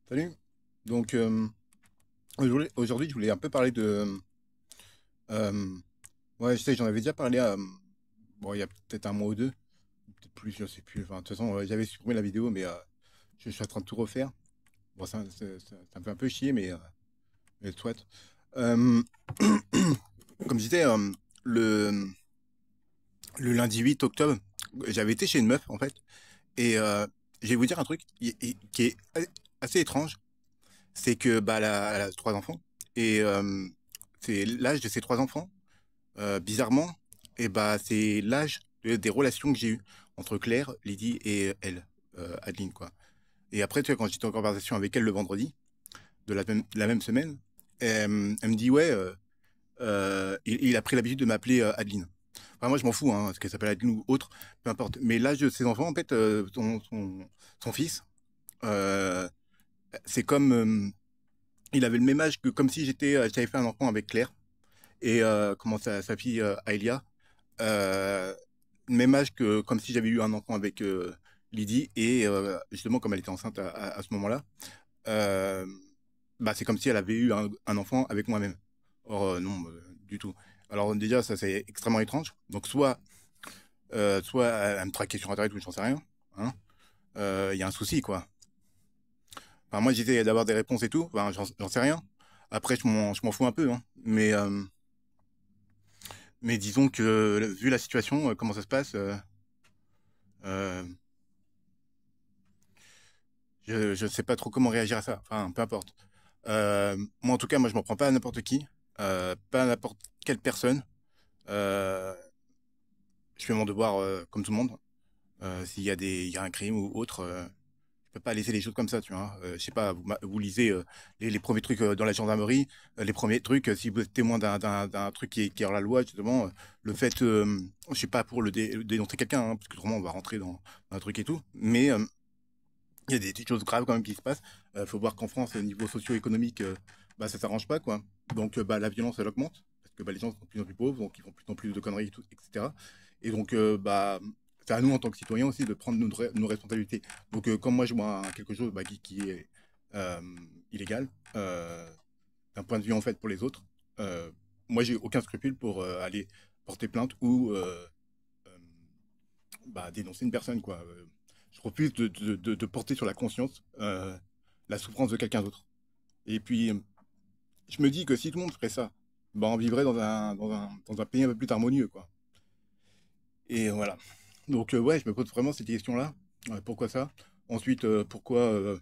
Salut. Donc aujourd'hui, je voulais un peu parler de. euh, ouais, je sais, j'en avais déjà parlé bon, il y a peut-être un mois ou deux, peut-être plus, je sais plus. Enfin, de toute façon, j'avais supprimé la vidéo, mais je suis en train de tout refaire. Bon, ça me fait un peu chier, mais soit. Euh, Comme je disais, le, le lundi 8 octobre, j'avais été chez une meuf, en fait, et je vais vous dire un truc qui est assez étrange, c'est que bah, elle a trois enfants, et c'est l'âge de ses trois enfants. Bizarrement, et bah, c'est l'âge des relations que j'ai eues entre Claire, Lydie et elle, Adeline, quoi. Et après, tu vois, quand j'étais en conversation avec elle le vendredi de la même semaine, elle me dit, ouais, il a pris l'habitude de m'appeler Adeline. Enfin, moi, je m'en fous, hein, ce qu'elle s'appelle Adeline ou autre, peu importe. Mais l'âge de ses enfants, en fait, son fils, euh, c'est comme, il avait le même âge que comme si j'avais fait un enfant avec Claire et comment sa fille Aelia. Euh, Même âge que comme si j'avais eu un enfant avec Lydie et justement comme elle était enceinte à ce moment-là, euh, bah c'est comme si elle avait eu un enfant avec moi-même. Or non, du tout. Alors déjà ça c'est extrêmement étrange. Donc soit elle me traquait sur internet ou j'en sais rien. Hein. Il y a un souci quoi. Enfin moi j'essayais d'avoir des réponses et tout. Enfin j'en sais rien. Après je m'en fous un peu. Hein. Mais disons que vu la situation, comment ça se passe. Euh, je sais pas trop comment réagir à ça. Enfin, peu importe. Moi, en tout cas, moi, je m'en prends pas à n'importe qui, pas à n'importe quelle personne. Euh, je fais mon devoir comme tout le monde. S'il y a il y a un crime ou autre, je peux pas laisser les choses comme ça, tu vois. Je sais pas, vous lisez les premiers trucs dans la gendarmerie, les premiers trucs, si vous êtes témoin d'un truc qui est hors la loi, justement, le fait, je sais pas pour dénoncer quelqu'un, hein, parce que autrement on va rentrer dans un truc et tout, mais il y a des choses graves quand même qui se passent. Faut voir qu'en France, au niveau socio-économique, bah, ça s'arrange pas, quoi. Donc, bah, la violence, elle augmente, parce que bah, les gens sont de plus en plus pauvres, donc ils font de plus en plus de conneries, et tout, etc. Et donc, bah, c'est à nous, en tant que citoyens aussi, de prendre nos responsabilités. Donc, quand moi, je vois quelque chose bah, qui est euh, illégal, d'un point de vue, en fait, pour les autres, euh, moi, j'ai aucun scrupule pour aller porter plainte ou euh, bah, dénoncer une personne, quoi. Je refuse de porter sur la conscience la souffrance de quelqu'un d'autre. Et puis, je me dis que si tout le monde ferait ça, bah, on vivrait dans un pays un peu plus harmonieux, quoi. Et voilà. Donc, ouais, je me pose vraiment cette question-là. Pourquoi ça? Ensuite, pourquoi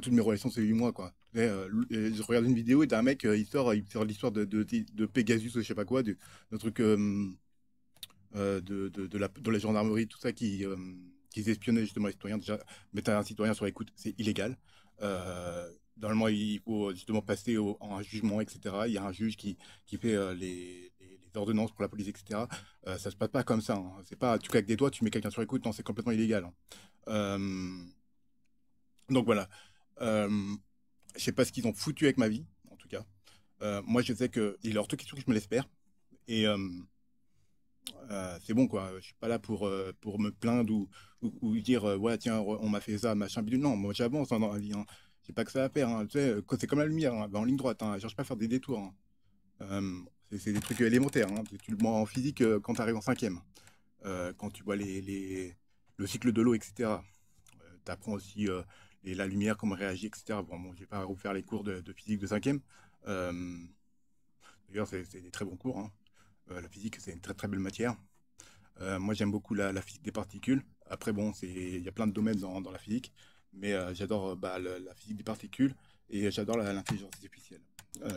toutes mes relations, c'est 8 mois, quoi. Je regarde une vidéo et d'un mec, il sort l'histoire de Pegasus, ou je sais pas quoi, d'un truc de la gendarmerie, tout ça, qui espionnaient justement les citoyens. Déjà, mettre un citoyen sur écoute, c'est illégal. Normalement, il faut justement passer en un jugement, etc. Il y a un juge qui fait les ordonnances pour la police, etc. Ça se passe pas comme ça. Hein. C'est pas tu claques des doigts, tu mets quelqu'un sur écoute, non, c'est complètement illégal. Hein. Euh, donc voilà. Euh, je sais pas ce qu'ils ont foutu avec ma vie, en tout cas. Moi, je sais que il leur tout question que je me l'espère. Et c'est bon quoi. Je suis pas là pour me plaindre ou dire ouais tiens on m'a fait ça machin bidule. Non, moi j'avance hein, dans la vie. Hein. J'ai pas que ça à faire. Hein. Tu sais, c'est comme la lumière, hein, va en ligne droite. Hein. Je cherche pas à faire des détours. Hein. C'est des trucs élémentaires. Hein. Tu le vois en physique quand tu arrives en cinquième. Quand tu vois le cycle de l'eau, etc. Tu apprends aussi la lumière, comment réagir, etc. Bon, je vais pas refaire les cours de physique de cinquième. Euh, D'ailleurs, c'est des très bons cours. Hein. La physique, c'est une très très belle matière. Moi, j'aime beaucoup la physique des particules. Après, bon, il y a plein de domaines dans la physique, mais j'adore bah, la physique des particules et j'adore l'intelligence artificielle.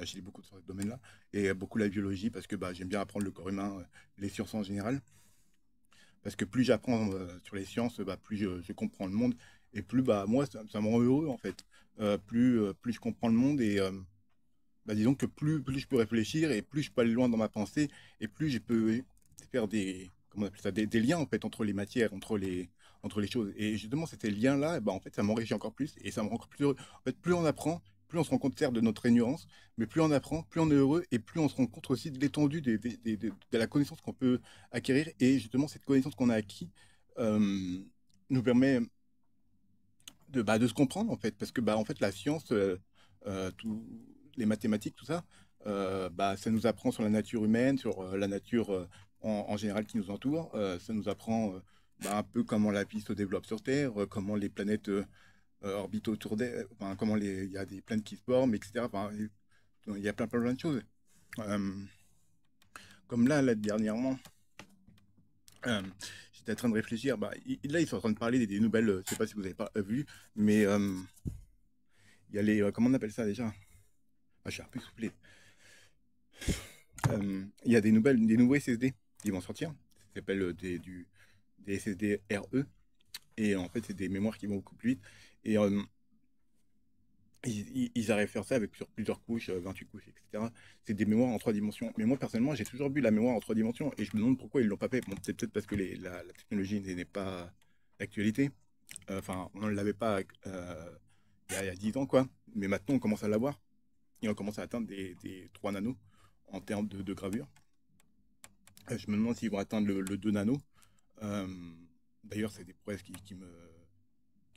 J'ai lu beaucoup sur ce domaine-là et beaucoup la biologie parce que bah, j'aime bien apprendre le corps humain, les sciences en général. Parce que plus j'apprends sur les sciences, bah, plus je comprends le monde et plus bah, moi, ça me rend heureux en fait. Plus je comprends le monde et bah, disons que plus je peux réfléchir et plus je peux aller loin dans ma pensée et plus je peux faire comment on appelle ça, des liens en fait entre les matières, entre les choses. Et justement, ces liens-là, eh ben, en fait, ça m'enrichit encore plus et ça me rend encore plus heureux. En fait, plus on apprend, plus on se rend compte certes de notre ignorance, mais plus on apprend, plus on est heureux et plus on se rend compte aussi de l'étendue de la connaissance qu'on peut acquérir. Et justement, cette connaissance qu'on a acquis nous permet de se comprendre en fait, parce que en fait la science, tout, les mathématiques, tout ça, ça nous apprend sur la nature humaine, sur la nature en général qui nous entoure. Ça nous apprend un peu comment la vie se développe sur Terre, comment les planètes orbitent autour d'elle, enfin, comment il y a des planètes qui se forment, etc. Enfin, il y a plein de choses. Euh, Comme là dernièrement, euh, j'étais en train de réfléchir. Là, ils sont en train de parler des nouvelles. Je sais pas si vous avez pas vu, mais il y a les. Comment on appelle ça déjà? Ah, je suis un peu soufflé. Il y a des nouveaux SSD qui vont sortir. Ça s'appelle des SSD RE. Et en fait, c'est des mémoires qui vont beaucoup plus vite. Et ils arrivent à faire ça avec sur plusieurs couches, 28 couches, etc. C'est des mémoires en trois dimensions. Mais moi, personnellement, j'ai toujours vu la mémoire en trois dimensions. Et je me demande pourquoi ils l'ont pas fait. Bon, c'est peut-être parce que la technologie n'est pas d'actualité. Enfin, on ne l'avait pas il y a 10 ans, quoi. Mais maintenant, on commence à l'avoir. Et on commence à atteindre des 3 nanos en termes de gravure. Je me demande s'ils vont atteindre le 2 nano. Euh, D'ailleurs, c'est des prouesses qui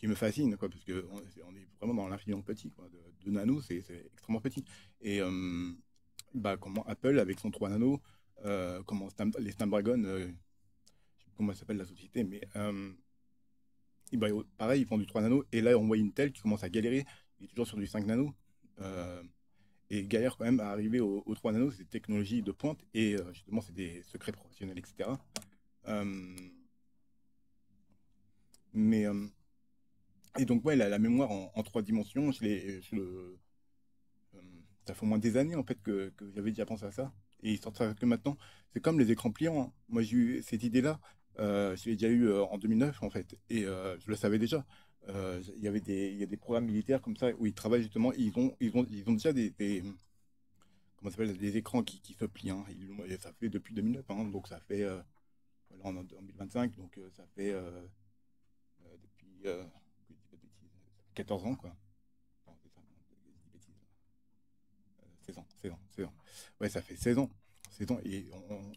me fascinent, quoi, parce qu'on est vraiment dans l'infiniment petit, quoi. 2 nanos, c'est extrêmement petit. Et comment Apple, avec son 3 nano, comment les Snapdragon, je sais plus comment s'appelle la société, mais pareil, ils font du 3 nano. Et là, on voit Intel qui commence à galérer. Il est toujours sur du 5 nano. Euh, et galère quand même à arriver au 3 nano, c'est des technologies de pointe. Et justement, c'est des secrets professionnels, etc. Euh, mais et donc, ouais, la mémoire en trois dimensions, euh, ça fait au moins des années en fait que j'avais déjà pensé à ça. Et ils sortent ça que maintenant. C'est comme les écrans pliants, hein. Moi, j'ai eu cette idée-là, je l'ai déjà eu en 2009 en fait. Et je le savais déjà. Il y a des programmes militaires comme ça où ils travaillent justement. Ils ont déjà comment ça s'appelle, des écrans qui se plient, hein. Et ça fait depuis 2009, hein. Donc ça fait, voilà, on est en 2025, donc ça fait depuis que je dis pas de bêtises, 14 ans, quoi. Non, c'est ça, non, je dis des bêtises. 16 ans, 16 ans, 16 ans. Ouais, ça fait 16 ans. 16 ans. Et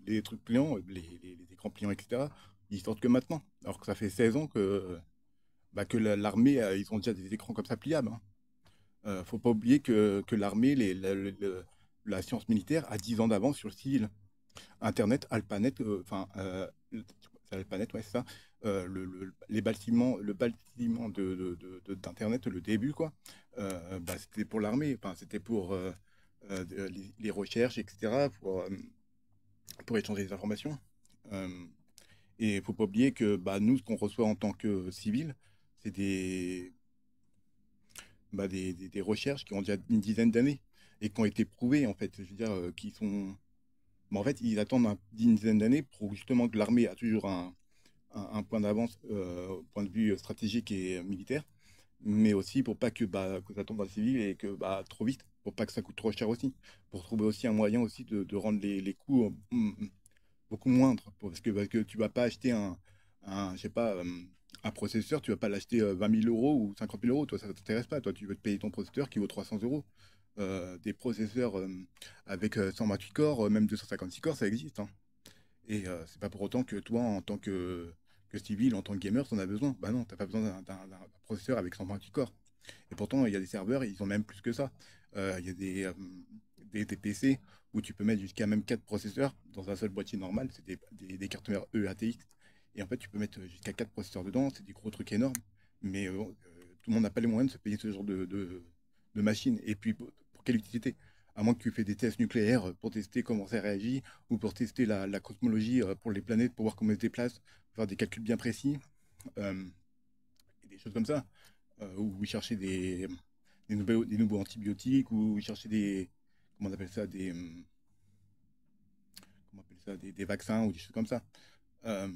les trucs pliants, les écrans pliants, etc., ils sortent que maintenant. Alors que ça fait 16 ans que l'armée, ils ont déjà des écrans comme ça pliables, hein. Faut pas oublier que l'armée, la science militaire a 10 ans d'avance sur le civil. Internet, Alpanet, c'est Alpanet, ouais, c'est ça. Les bâtiments, le bâtiment d'Internet, le début, quoi, c'était pour l'armée, enfin, c'était pour les recherches, etc., pour échanger des informations. Euh, et il faut pas oublier que nous, ce qu'on reçoit en tant que civil, c'est des recherches qui ont déjà une dizaine d'années et qui ont été prouvées, en fait. Je veux dire, qui sont. Mais en fait, ils attendent une dizaine d'années pour justement que l'armée a toujours un point d'avance au point de vue stratégique et militaire, mais aussi pour pas que ça tombe dans le civil et que trop vite, pour pas que ça coûte trop cher aussi, pour trouver aussi un moyen aussi de rendre les coûts beaucoup moindres, parce que tu vas pas acheter je sais pas, un processeur, tu vas pas l'acheter 20 000 euros ou 50 000 euros, toi ça t'intéresse pas, toi tu veux te payer ton processeur qui vaut 300 euros. Des processeurs avec 128 corps, même 256 corps, ça existe, hein. Et c'est pas pour autant que toi, en tant que civil, en tant que gamer, t'en as besoin. Bah non, t'as pas besoin d'un processeur avec 128 corps. Et pourtant, il y a des serveurs, ils ont même plus que ça. Il y a des PC où tu peux mettre jusqu'à même 4 processeurs dans un seul boîtier normal. C'est des cartes mères EATX. Et en fait, tu peux mettre jusqu'à 4 processeurs dedans. C'est des gros trucs énormes. Mais tout le monde n'a pas les moyens de se payer ce genre de machine. Et puis, pour quelle utilité? À moins que tu fais des tests nucléaires pour tester comment ça réagit, ou pour tester la cosmologie pour les planètes, pour voir comment elles se déplacent, faire des calculs bien précis, euh, et des choses comme ça. Ou chercher des nouveaux antibiotiques, ou chercher comment on appelle ça, comment on appelle ça, des vaccins, ou des choses comme ça. Euh,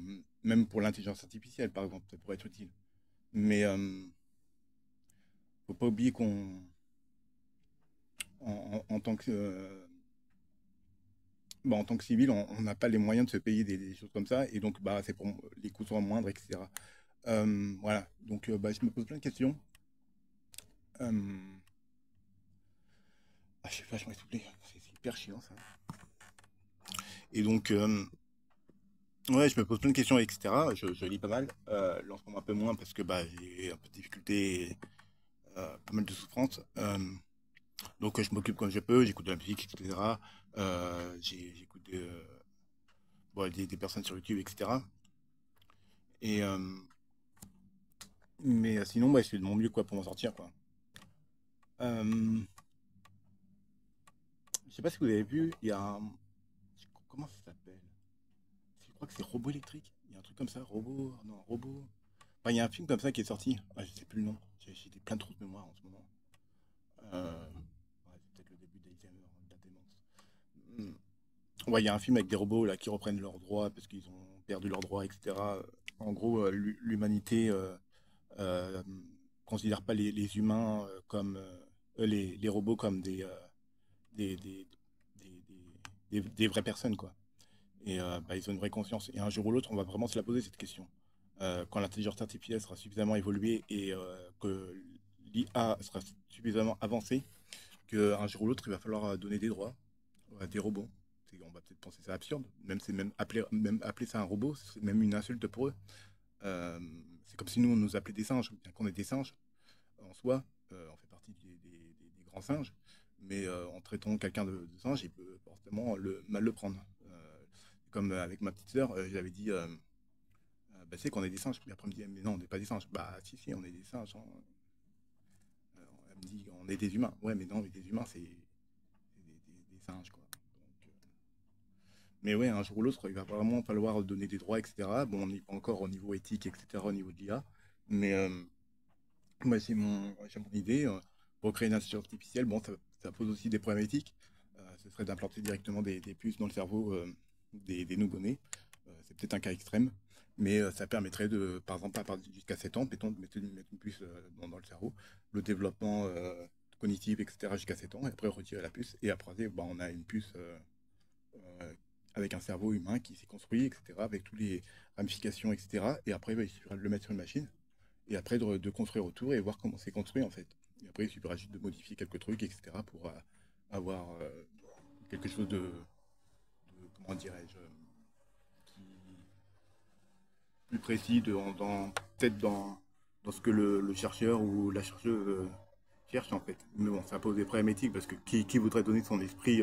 Même pour l'intelligence artificielle, par exemple, ça pourrait être utile. Mais faut pas oublier en tant en tant que civil, on n'a pas les moyens de se payer des choses comme ça, et donc c'est pour les coûts sont moindres, etc. Voilà, donc je me pose plein de questions. Euh, je suis vachement essoufflé, c'est hyper chiant ça. Et donc, Ouais, je me pose plein de questions, etc. Je lis pas mal. Là, en ce moment, un peu moins parce que bah, j'ai un peu de difficultés, pas mal de souffrance. Donc, je m'occupe comme je peux, j'écoute de la musique, etc. J'écoute bon, des personnes sur YouTube, etc. Et, mais sinon, bah, je fais de mon mieux quoi, pour m'en sortir, quoi. Euh, je sais pas si vous avez vu, il y a un... Comment ça s'appelle? Je crois que c'est Robot électrique. Il y a un truc comme ça, Robot... Non, Robot... Enfin, il y a un film comme ça qui est sorti. Ah, je sais plus le nom. J'ai des plein de trous de mémoire en ce moment. Ouais, c'est peut-être le début d'Alzheimer, de la démence. Ouais, il y a un film avec des robots là qui reprennent leurs droits parce qu'ils ont perdu leurs droits, etc. En gros, l'humanité euh, considère pas les humains comme les robots comme des, des, des vraies personnes, quoi. Et bah, ils ont une vraie conscience. Et un jour ou l'autre, on va vraiment se la poser cette question. Quand l'intelligence artificielle sera suffisamment évoluée et que l'IA sera suffisamment avancée, qu'un jour ou l'autre, il va falloir donner des droits à des robots. On va peut-être penser ça absurde, même c'est même appeler ça un robot, c'est même une insulte pour eux. Euh, c'est comme si nous on nous appelait des singes, bien qu'on est des singes en soi, on fait partie des grands singes, mais en traitant quelqu'un de singe, il peut forcément mal le prendre. Comme avec ma petite sœur, j'avais dit, bah, c'est qu'on est des singes, puis après elle me dit, mais non, on n'est pas des singes. Bah si, si, on est des singes, hein. Elle me dit, on est des humains. Ouais, mais non, mais des humains, c'est des singes, quoi. Donc, mais ouais, un jour ou l'autre, il va vraiment falloir donner des droits, etc. Bon, on n'est pas encore au niveau éthique, etc., au niveau de l'IA. Mais moi, j'ai mon idée. Pour créer une intelligence artificielle, bon, ça pose aussi des problèmes éthiques. Ce serait d'implanter directement des puces dans le cerveau des nouveau-nés. C'est peut-être un cas extrême. Mais ça permettrait de, par exemple, à partir jusqu'à 7 ans, mettons, de mettre une puce dans le cerveau, le développement cognitif, etc., jusqu'à 7 ans, et après retirer la puce. Et après, bah, on a une puce euh, avec un cerveau humain qui s'est construit, etc., avec toutes les ramifications, etc. Et après, bah, il suffira de le mettre sur une machine, et après de construire autour et voir comment c'est construit, en fait. Et après, il suffira juste de modifier quelques trucs, etc., pour avoir quelque chose comment dirais-je, plus précis, peut-être dans ce que le chercheur ou la chercheuse cherche, en fait. Mais bon, ça pose des problèmes éthiques, parce que qui voudrait donner son esprit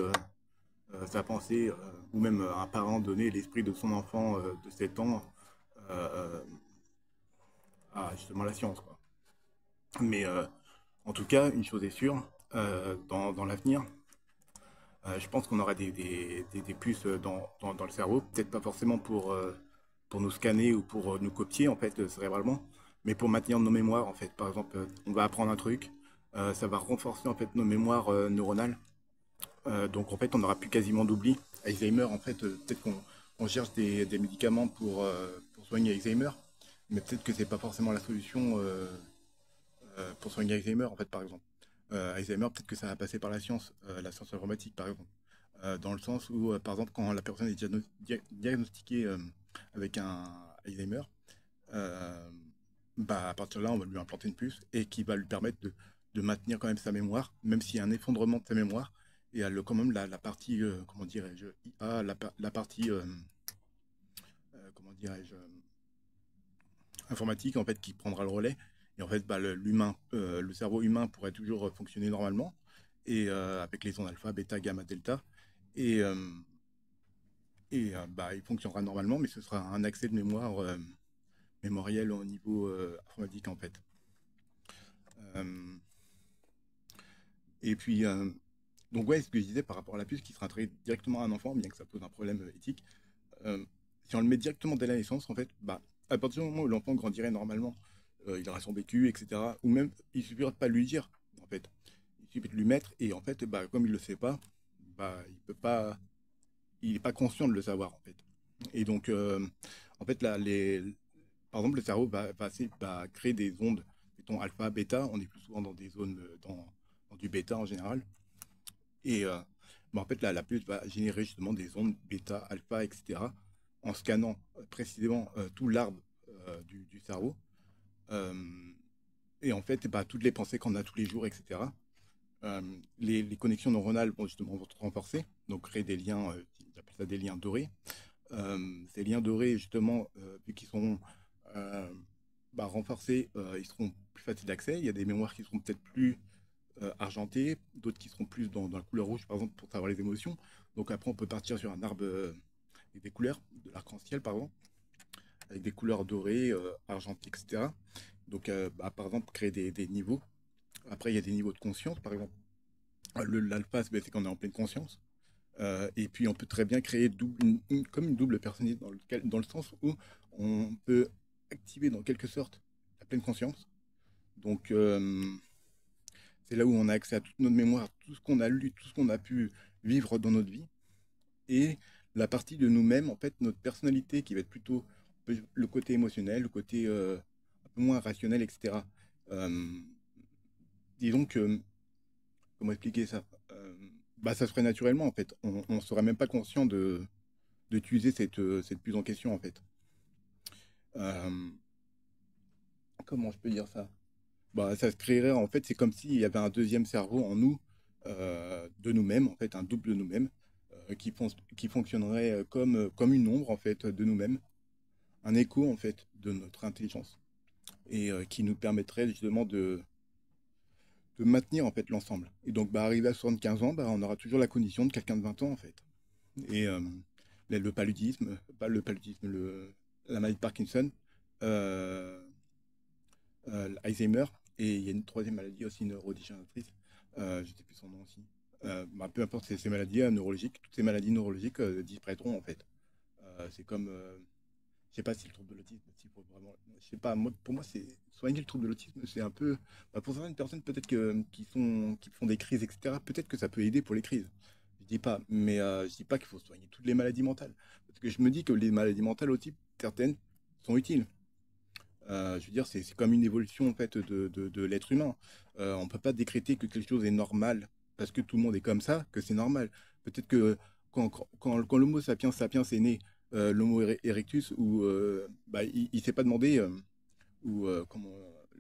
sa pensée, ou même un parent donner l'esprit de son enfant de 7 ans euh, euh, à justement la science, quoi. Mais en tout cas, une chose est sûre, dans l'avenir, je pense qu'on aura des puces dans le cerveau, peut-être pas forcément pour nous scanner ou pour nous copier, en fait, cérébralement, mais pour maintenir nos mémoires, en fait. Par exemple, on va apprendre un truc, ça va renforcer, en fait, nos mémoires neuronales. Donc en fait, on n'aura plus quasiment d'oubli. Alzheimer, en fait, peut-être qu'on cherche des médicaments pour soigner Alzheimer, mais peut-être que c'est pas forcément la solution pour soigner Alzheimer, en fait, par exemple. Alzheimer, peut-être que ça va passer par la science informatique, par exemple. Dans le sens où, par exemple, quand la personne est diagnostiquée avec un Alzheimer, euh, bah, à partir de là, on va lui implanter une puce et qui va lui permettre de maintenir quand même sa mémoire, même s'il y a un effondrement de sa mémoire. Et elle, quand même, la partie, comment dirais-je, IA, la partie, comment dirais-je, informatique, en fait, qui prendra le relais. Et en fait, bah, le cerveau humain pourrait toujours fonctionner normalement, et avec les ondes alpha, bêta, gamma, delta. Et, bah, il fonctionnera normalement, mais ce sera un accès de mémoire mémoriel au niveau informatique, en fait. Euh, et puis, donc ouais, ce que je disais par rapport à la puce qui sera intégrée directement à un enfant, bien que ça pose un problème éthique, euh, si on le met directement dès la naissance, en fait, bah, à partir du moment où l'enfant grandirait normalement, il aura son vécu, etc. Ou même, il suffira de pas lui dire, en fait. Il suffit de lui mettre, et en fait, bah, comme il le sait pas, bah, il est pas conscient de le savoir, en fait. Et donc, en fait, là, par exemple, le cerveau va créer des ondes, mettons alpha, bêta, on est plus souvent dans des zones, dans du bêta en général. Et bah, en fait, la puce va générer justement des ondes bêta, alpha, etc. en scannant précisément tout l'arbre du cerveau. Euh, et en fait, bah, toutes les pensées qu'on a tous les jours, etc. euh, les connexions neuronales vont justement être renforcées, donc créer des liens, ils appellent ça des liens dorés. Ces liens dorés, justement, vu qu'ils sont euh, renforcés, ils seront plus faciles d'accès. Il y a des mémoires qui seront peut-être plus argentées, d'autres qui seront plus dans la couleur rouge, par exemple, pour savoir les émotions. Donc après, on peut partir sur un arbre avec des couleurs, de l'arc-en-ciel, par exemple, avec des couleurs dorées, argentées, etc. Donc, par exemple, créer des niveaux. Après, il y a des niveaux de conscience, par exemple. L'alpha, c'est qu'on est en pleine conscience. Et puis, on peut très bien créer comme une double personnalité, dans le sens où on peut activer, dans quelque sorte, la pleine conscience. Donc, c'est là où on a accès à toute notre mémoire, tout ce qu'on a lu, tout ce qu'on a pu vivre dans notre vie. Et la partie de nous-mêmes, en fait, notre personnalité qui va être plutôt le côté émotionnel, le côté un peu moins rationnel, etc. Euh, disons que, comment expliquer ça? Ça se ferait naturellement, en fait. On ne serait même pas conscient d'utiliser cette puse en question, en fait. Euh, comment je peux dire ça? Ça se créerait, en fait, c'est comme s'il y avait un deuxième cerveau en nous, de nous-mêmes, en fait, un double de nous-mêmes, qui fonctionnerait comme une ombre, en fait, de nous-mêmes, un écho, en fait, de notre intelligence, et qui nous permettrait justement de maintenir, en fait, l'ensemble. Et donc, arrivé à 75 ans, on aura toujours la condition de quelqu'un de 20 ans, en fait. Et le paludisme, pas le paludisme, la maladie de Parkinson, euh, l'Alzheimer, et il y a une troisième maladie aussi neurodégénératrice, je ne sais plus son nom aussi. Peu importe ces maladies neurologiques, toutes ces maladies neurologiques disparaîtront en fait. C'est comme, je sais pas si le trouble de l'autisme, s'il faut vraiment, je sais pas, moi, pour moi, c'est soigner le trouble de l'autisme, c'est un peu, pour certaines personnes peut-être qui font des crises, etc. Peut-être que ça peut aider pour les crises. Je dis pas, mais je dis pas qu'il faut soigner toutes les maladies mentales, parce que je me dis que les maladies mentales aussi, certaines sont utiles. Je veux dire, c'est comme une évolution en fait de l'être humain. On ne peut pas décréter que quelque chose est normal parce que tout le monde est comme ça, que c'est normal. Peut-être que quand l'Homo sapiens sapiens est né, l'Homo erectus, il s'est pas demandé, comment,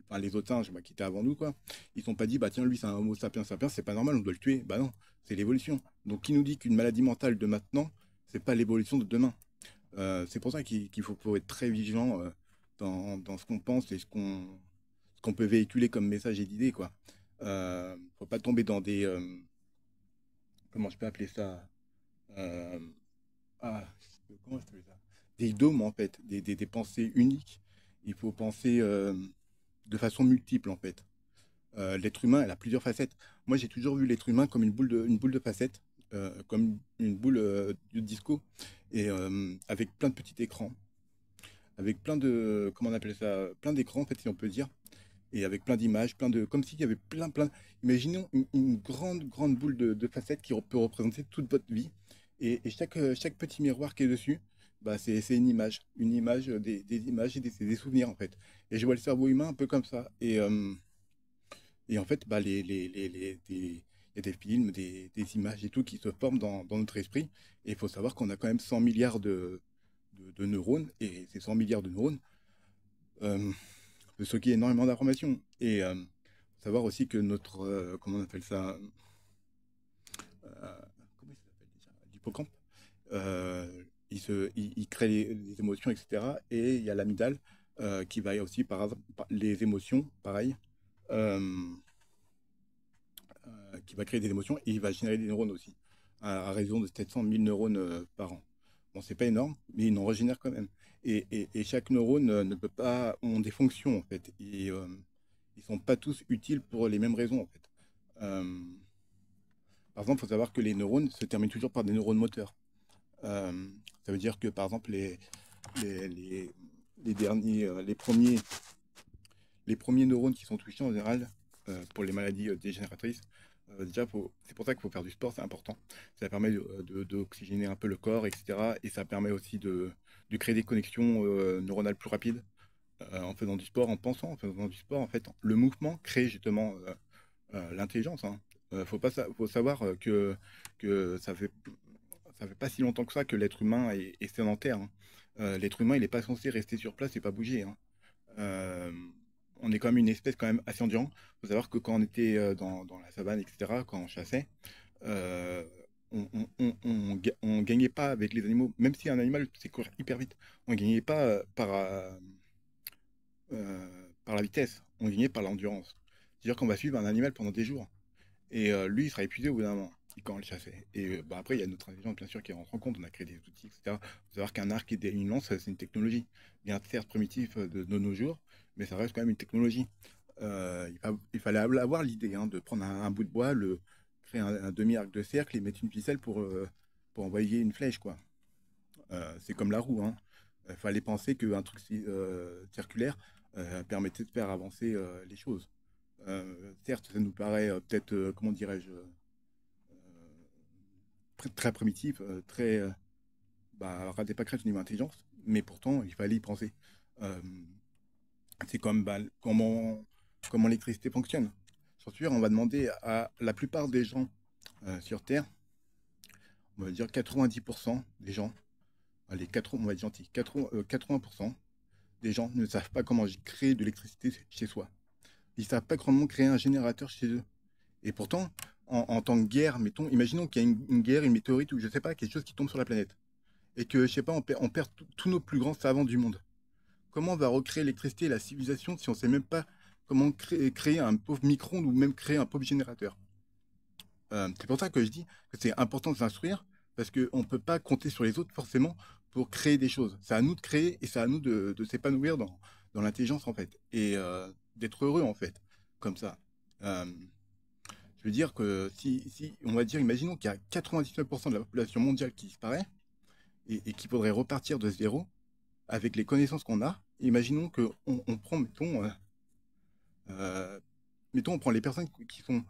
enfin, les autres singes qui étaient avant nous, quoi, ils ne sont pas dit, tiens, lui c'est un Homo sapiens sapiens, c'est pas normal, on doit le tuer. Bah non, c'est l'évolution. Donc qui nous dit qu'une maladie mentale de maintenant, c'est pas l'évolution de demain? C'est pour ça qu'il faut être très vigilant dans ce qu'on pense et ce qu'on peut véhiculer comme message et d'idées, quoi. Faut pas tomber dans comment je peux appeler ça? Euh, ah, comment je peux appeler ça? Des dômes, en fait, des pensées uniques. Il faut penser de façon multiple, en fait. L'être humain, elle a plusieurs facettes. Moi, j'ai toujours vu l'être humain comme une boule de facettes, comme une boule de disco, et avec plein de petits écrans, avec plein de, comment on appelle ça, plein d'écrans, en fait, si on peut dire, et avec plein d'images, comme s'il y avait plein. Imaginons une grande boule de facettes qui peut représenter toute votre vie, et chaque petit miroir qui est dessus, c'est une image, des images et des souvenirs, en fait. Et je vois le cerveau humain un peu comme ça, et en fait, il y a des films, des images et tout qui se forment dans notre esprit, et il faut savoir qu'on a quand même 100 milliards de neurones, et ces 100 milliards de neurones, euh, de stocker énormément d'informations. Et faut savoir aussi que comment on appelle ça, comment il s'appelle déjà, l'hippocampe, il crée les émotions, etc. Et il y a l'amygdale qui va aussi, les émotions, pareil, euh, qui va créer des émotions et il va générer des neurones aussi, à raison de 700 000 neurones par an. Bon, c'est pas énorme, mais il en régénère quand même. Et chaque neurone ne peut pas, ont des fonctions en fait. Et ils sont pas tous utiles pour les mêmes raisons en fait. Euh, Par exemple, il faut savoir que les neurones se terminent toujours par des neurones moteurs. Ça veut dire que par exemple, les, les, les derniers, les premiers neurones qui sont touchés en général pour les maladies dégénératrices, c'est pour ça qu'il faut faire du sport, c'est important. Ça permet d'oxygéner un peu le corps, etc. Et ça permet aussi de créer des connexions neuronales plus rapides en faisant du sport, en faisant du sport. En fait, le mouvement crée justement l'intelligence. Hein. Faut savoir que ça fait pas si longtemps que ça que l'être humain est sédentaire. Hein. L'être humain, il n'est pas censé rester sur place et pas bouger. Hein. Euh, on est quand même une espèce quand même assez endurante. Il faut savoir que quand on était dans la savane, etc., quand on chassait, euh, on gagnait pas avec les animaux, même si un animal c'est courir hyper vite, on gagnait pas par la vitesse, on gagnait par l'endurance. C'est-à-dire qu'on va suivre un animal pendant des jours. Et lui, il sera épuisé au bout d'un moment, quand on le chassait. Et bah, après, il y a notre intelligence, bien sûr, qui rentre en compte. On a créé des outils, etc. Il faut savoir qu'un arc et une lance, c'est une technologie. Bien certes primitif de nos jours, mais ça reste quand même une technologie. Il fallait avoir l'idée hein, de prendre un bout de bois, créer un demi-arc de cercle et mettre une ficelle pour envoyer une flèche, quoi. C'est comme la roue, hein. Il fallait penser qu'un truc circulaire permettait de faire avancer les choses. Certes, ça nous paraît peut-être, comment dirais-je, très primitif, très ras des pâquerettes au niveau intelligence, mais pourtant, il fallait y penser. Euh, c'est comme comment l'électricité fonctionne. Sur Terre, on va demander à la plupart des gens sur Terre, on va dire 90% des gens, allez, 80, on va être gentil, 80% des gens ne savent pas comment créer de l'électricité chez soi. Ils ne savent pas comment créer un générateur chez eux. Et pourtant, en temps de guerre, mettons, imaginons qu'il y a une guerre, une météorite ou je sais pas, quelque chose qui tombe sur la planète. Et que, je sais pas, on perd tous nos plus grands savants du monde. Comment on va recréer l'électricité et la civilisation si on ne sait même pas comment créer un pauvre micro-ondes ou même créer un pauvre générateur? C'est pour ça que je dis que c'est important de s'instruire parce qu'on ne peut pas compter sur les autres forcément pour créer des choses. C'est à nous de créer et c'est à nous de s'épanouir dans l'intelligence en fait et d'être heureux en fait, comme ça. Euh, je veux dire que si on va dire, imaginons qu'il y a 99% de la population mondiale qui disparaît et qu'il faudrait repartir de zéro avec les connaissances qu'on a. Imaginons qu'on on prend, euh, mettons, on prend les personnes qui sont,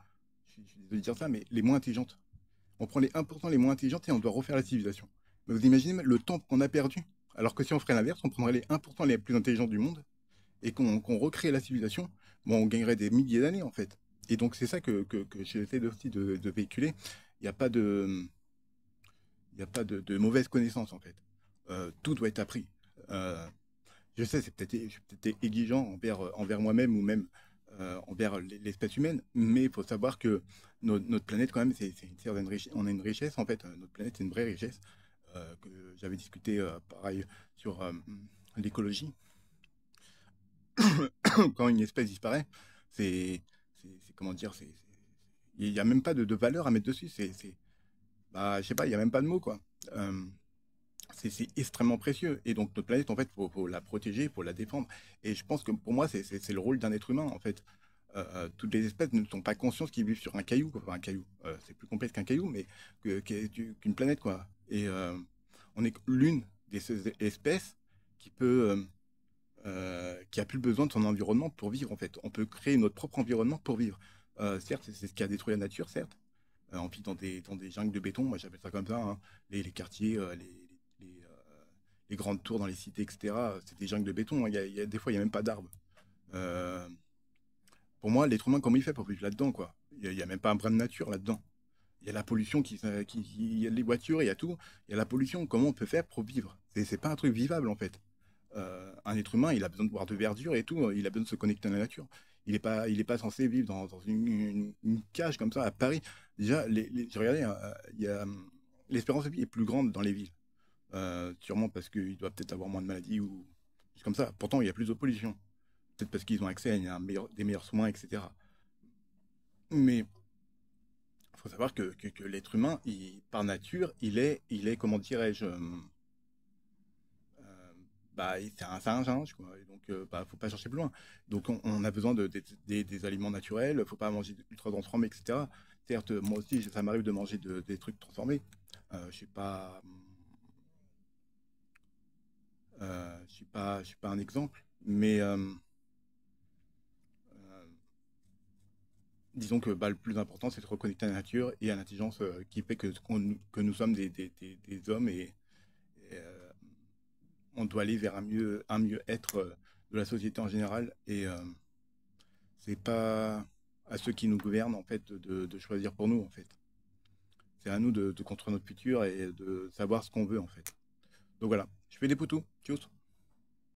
je suis désolé de dire ça, mais les moins intelligentes. On prend les 1% les moins intelligentes et on doit refaire la civilisation. Mais vous imaginez le temps qu'on a perdu, alors que si on ferait l'inverse, on prendrait les 1% les plus intelligents du monde et qu'on recrée la civilisation, bon, on gagnerait des milliers d'années en fait. Et donc c'est ça que j'essaie aussi de véhiculer. Il n'y a pas il n'y a pas de mauvaise connaissance en fait. Tout doit être appris. Euh, je sais, je suis peut-être exigeant envers moi-même ou même envers l'espèce humaine, mais il faut savoir que notre planète, quand même, c'est une certaine richesse. On a une richesse, en fait. Notre planète, c'est une vraie richesse. Que j'avais discuté, pareil, sur l'écologie. Quand une espèce disparaît, comment dire, il n'y a même pas de valeur à mettre dessus. Je sais pas, il n'y a même pas de mots, quoi. Euh, c'est extrêmement précieux. Et donc, notre planète, en fait, faut la protéger, il faut la défendre. Et je pense que pour moi, c'est le rôle d'un être humain, en fait. Toutes les espèces ne sont pas conscientes qu'ils vivent sur un caillou, quoi. Enfin, un caillou, c'est plus complexe qu'un caillou, mais qu'une planète, quoi. Et on est l'une des seules espèces qui a plus besoin de son environnement pour vivre, en fait. On peut créer notre propre environnement pour vivre. Certes, c'est ce qui a détruit la nature, certes. On vit dans des jungles de béton, moi j'appelle ça comme ça, hein. Les quartiers, les grandes tours dans les cités, etc. C'est des jungles de béton, hein. Des fois, il n'y a même pas d'arbres. Euh, pour moi, l'être humain, comment il fait pour vivre là-dedans, quoi? Il y a même pas un brin de nature là-dedans. Il y a la pollution il y a les voitures, il y a tout. Il y a la pollution. Comment on peut faire pour vivre? C'est pas un truc vivable, en fait. Un être humain, il a besoin de boire de verdure et tout. Il a besoin de se connecter à la nature. Il est pas censé vivre dans une cage comme ça à Paris. Déjà, j'ai regardé, hein, l'espérance de vie est plus grande dans les villes. Sûrement parce qu'ils doivent peut-être avoir moins de maladies ou juste comme ça. Pourtant, il y a plus de pollution. Peut-être parce qu'ils ont accès à des meilleurs soins, etc. Mais il faut savoir que l'être humain, par nature, il est comment dirais-je, c'est un singe, quoi. Et donc, faut pas chercher plus loin. Donc, on a besoin des aliments naturels. Faut pas manger ultra transformés, etc. Certes, moi aussi, ça m'arrive de manger des trucs transformés. Je suis pas un exemple, mais euh, disons que le plus important, c'est de se reconnecter à la nature et à l'intelligence qui fait que nous sommes des hommes et on doit aller vers un mieux-être de la société en général. Et c'est pas à ceux qui nous gouvernent, en fait, de choisir pour nous, en fait. C'est à nous de construire notre futur et de savoir ce qu'on veut, en fait. Donc voilà, je fais des poutous. Tchuss.